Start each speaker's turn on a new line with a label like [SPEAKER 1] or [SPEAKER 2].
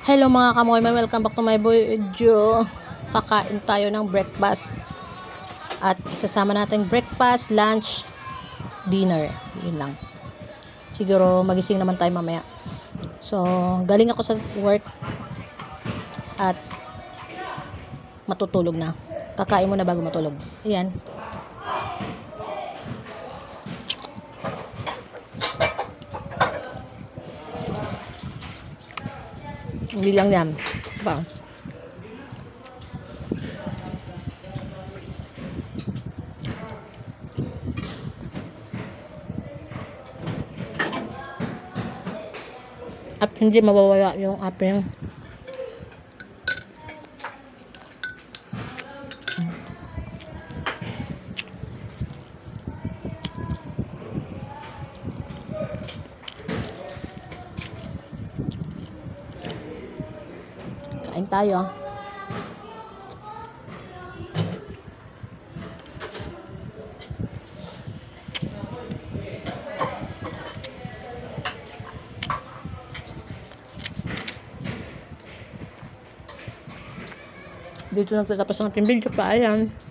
[SPEAKER 1] Hello mga kamoy, welcome back to my video. Kakain tayo ng breakfast. At isasama natin breakfast, lunch, dinner. Yun lang. Siguro magising naman tayo mamaya. So, galing ako sa work. At matutulog na. Kakain muna bago matulog. Ayan. Hindi lang yan. Diba? At hindi mawawala yung ating kain tayo. Dito nagtatapos ang ating video pa. Ayan.